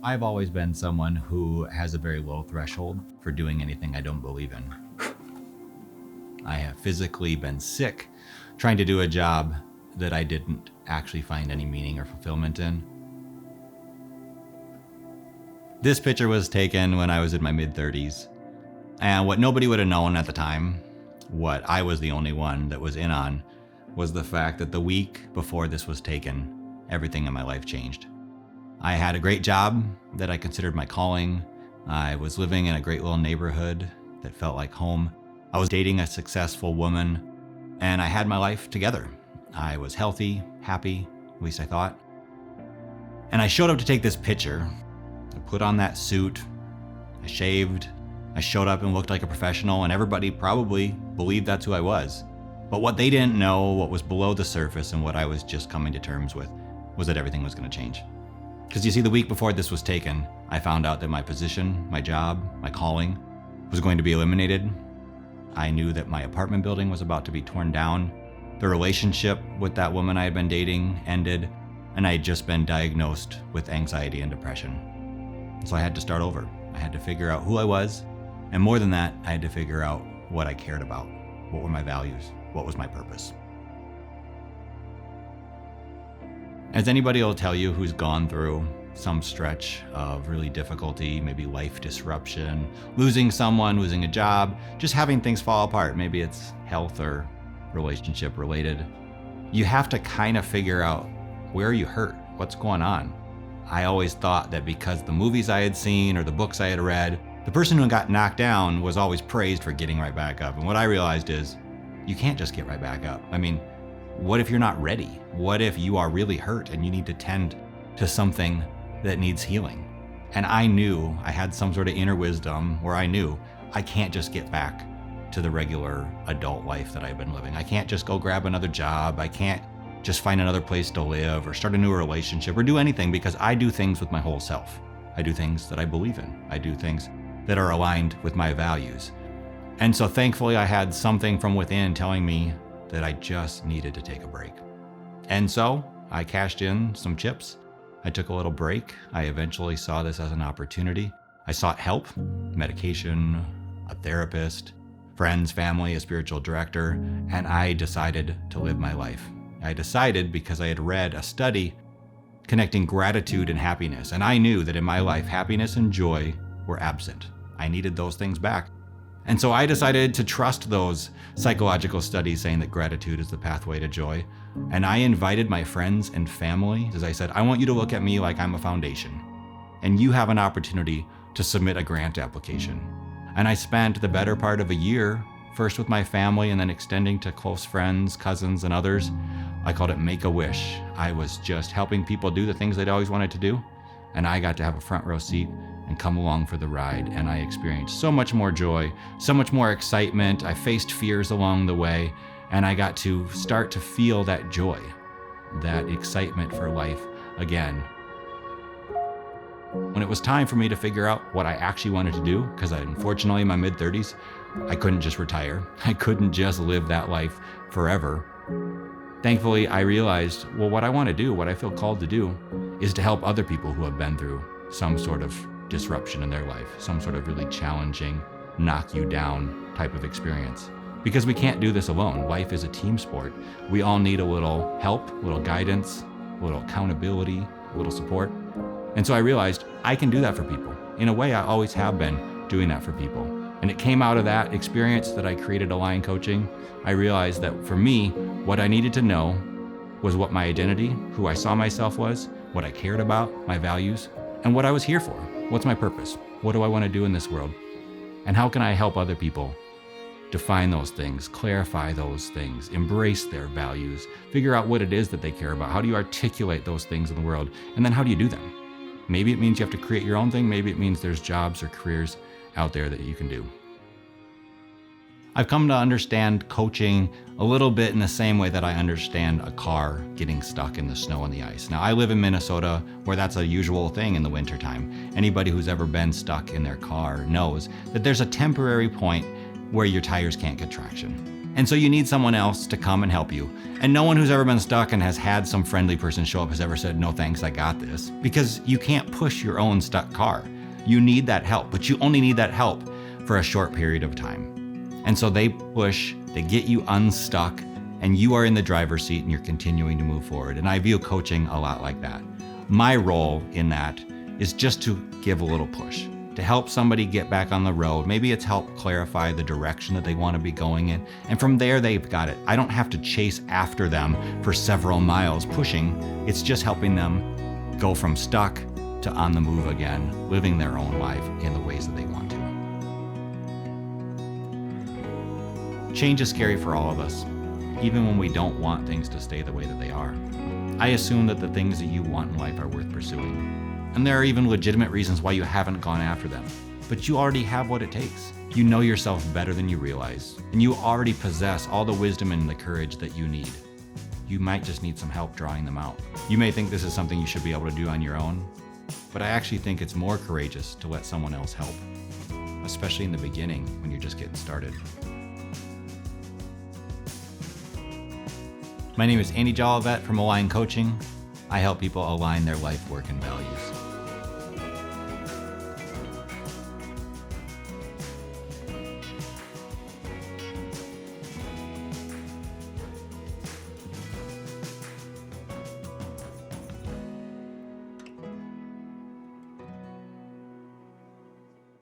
I've always been someone who has a very low threshold for doing anything I don't believe in. I have physically been sick trying to do a job that I didn't actually find any meaning or fulfillment in. This picture was taken when I was in my mid-30s. And what nobody would have known at the time, what I was the only one that was in on, was the fact that the week before this was taken, everything in my life changed. I had a great job that I considered my calling. I was living in a great little neighborhood that felt like home. I was dating a successful woman, and I had my life together. I was healthy, happy, at least I thought. And I showed up to take this picture. I put on that suit, I shaved, I showed up and looked like a professional, and everybody probably believed that's who I was. But what they didn't know, what was below the surface and what I was just coming to terms with, was that everything was going to change. Because you see, the week before this was taken, I found out that my position, my job, my calling was going to be eliminated. I knew that my apartment building was about to be torn down. The relationship with that woman I had been dating ended, and I had just been diagnosed with anxiety and depression. So I had to start over. I had to figure out who I was, and more than that, I had to figure out what I cared about. What were my values? What was my purpose? As anybody will tell you who's gone through some stretch of really difficulty, maybe life disruption, losing someone, losing a job, just having things fall apart, maybe it's health or relationship related, you have to kind of figure out, where are you hurt? What's going on? I always thought that because the movies I had seen or the books I had read, the person who got knocked down was always praised for getting right back up. And what I realized is, you can't just get right back up. I mean, what if you're not ready? What if you are really hurt and you need to tend to something that needs healing? And I knew I had some sort of inner wisdom where I knew I can't just get back to the regular adult life that I've been living. I can't just go grab another job. I can't just find another place to live or start a new relationship or do anything, because I do things with my whole self. I do things that I believe in. I do things that are aligned with my values. And so thankfully I had something from within telling me that I just needed to take a break. And so I cashed in some chips. I took a little break. I eventually saw this as an opportunity. I sought help, medication, a therapist, friends, family, a spiritual director, and I decided to live my life. I decided because I had read a study connecting gratitude and happiness, and I knew that in my life, happiness and joy were absent. I needed those things back. And so I decided to trust those psychological studies saying that gratitude is the pathway to joy. And I invited my friends and family, as I said, I want you to look at me like I'm a foundation. And you have an opportunity to submit a grant application. And I spent the better part of a year, first with my family and then extending to close friends, cousins, and others. I called it Make a Wish. I was just helping people do the things they'd always wanted to do. And I got to have a front row seat and come along for the ride. And I experienced so much more joy, so much more excitement. I faced fears along the way, and I got to start to feel that joy, that excitement for life again. When it was time for me to figure out what I actually wanted to do, because unfortunately in my mid-30s, I couldn't just retire. I couldn't just live that life forever. Thankfully, I realized, well, what I want to do, what I feel called to do, is to help other people who have been through some sort of disruption in their life, some sort of really challenging, knock you down type of experience. Because we can't do this alone. Life is a team sport. We all need a little help, a little guidance, a little accountability, a little support. And so I realized I can do that for people. In a way, I always have been doing that for people. And it came out of that experience that I created Align Coaching. I realized that for me, what I needed to know was what my identity, who I saw myself was, what I cared about, my values, and what I was here for. What's my purpose? What do I want to do in this world? And how can I help other people define those things, clarify those things, embrace their values, figure out what it is that they care about? How do you articulate those things in the world? And then how do you do them? Maybe it means you have to create your own thing. Maybe it means there's jobs or careers out there that you can do. I've come to understand coaching a little bit in the same way that I understand a car getting stuck in the snow and the ice. Now, I live in Minnesota, where that's a usual thing in the wintertime. Anybody who's ever been stuck in their car knows that there's a temporary point where your tires can't get traction. And so you need someone else to come and help you. And no one who's ever been stuck and has had some friendly person show up has ever said, no thanks, I got this. Because you can't push your own stuck car. You need that help, but you only need that help for a short period of time. And so they push, they get you unstuck, and you are in the driver's seat and you're continuing to move forward. And I view coaching a lot like that. My role in that is just to give a little push, to help somebody get back on the road. Maybe it's help clarify the direction that they want to be going in. And from there, they've got it. I don't have to chase after them for several miles pushing. It's just helping them go from stuck to on the move again, living their own life in the ways that they want to. Change is scary for all of us, even when we don't want things to stay the way that they are. I assume that the things that you want in life are worth pursuing. And there are even legitimate reasons why you haven't gone after them. But you already have what it takes. You know yourself better than you realize, and you already possess all the wisdom and the courage that you need. You might just need some help drawing them out. You may think this is something you should be able to do on your own, but I actually think it's more courageous to let someone else help, especially in the beginning when you're just getting started. My name is Jolivette from Align Coaching. I help people align their life, work, and values.